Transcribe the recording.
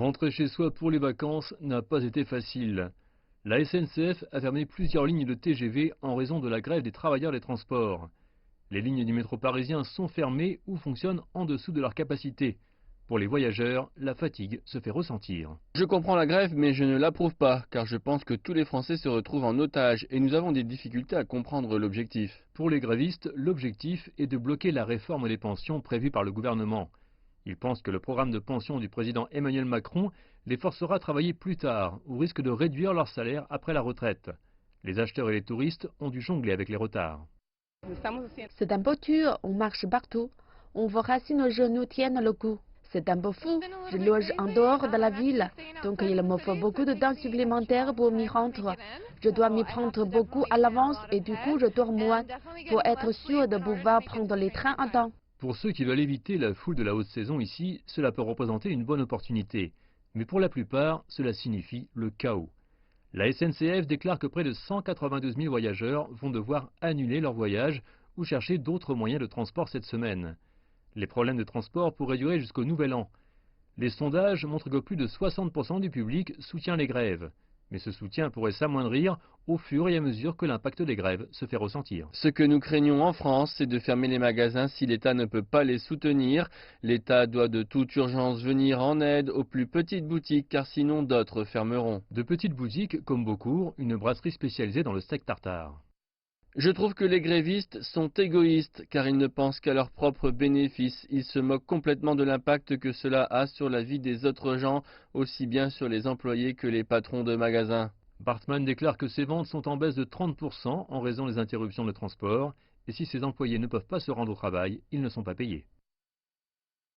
Rentrer chez soi pour les vacances n'a pas été facile. La SNCF a fermé plusieurs lignes de TGV en raison de la grève des travailleurs des transports. Les lignes du métro parisien sont fermées ou fonctionnent en dessous de leur capacité. Pour les voyageurs, la fatigue se fait ressentir. Je comprends la grève, mais je ne l'approuve pas, car je pense que tous les Français se retrouvent en otage et nous avons des difficultés à comprendre l'objectif. Pour les grévistes, l'objectif est de bloquer la réforme des pensions prévue par le gouvernement. Ils pensent que le programme de pension du président Emmanuel Macron les forcera à travailler plus tard, au risque de réduire leur salaire après la retraite. Les acheteurs et les touristes ont dû jongler avec les retards. C'est un peu dur, on marche partout. On verra si nos genoux tiennent le coup. C'est un peu fou. Je loge en dehors de la ville, donc il me faut beaucoup de temps supplémentaire pour m'y rendre. Je dois m'y prendre beaucoup à l'avance et du coup je dors moins pour être sûr de pouvoir prendre les trains à temps. Pour ceux qui veulent éviter la foule de la haute saison ici, cela peut représenter une bonne opportunité. Mais pour la plupart, cela signifie le chaos. La SNCF déclare que près de 192 000 voyageurs vont devoir annuler leur voyage ou chercher d'autres moyens de transport cette semaine. Les problèmes de transport pourraient durer jusqu'au Nouvel An. Les sondages montrent que plus de 60% du public soutient les grèves. Mais ce soutien pourrait s'amoindrir au fur et à mesure que l'impact des grèves se fait ressentir. Ce que nous craignons en France, c'est de fermer les magasins si l'État ne peut pas les soutenir. L'État doit de toute urgence venir en aide aux plus petites boutiques, car sinon d'autres fermeront. De petites boutiques comme Beaucourt, une brasserie spécialisée dans le steak tartare. Je trouve que les grévistes sont égoïstes car ils ne pensent qu'à leurs propres bénéfices. Ils se moquent complètement de l'impact que cela a sur la vie des autres gens, aussi bien sur les employés que les patrons de magasins. Bartman déclare que ses ventes sont en baisse de 30% en raison des interruptions de transport et si ses employés ne peuvent pas se rendre au travail, ils ne sont pas payés.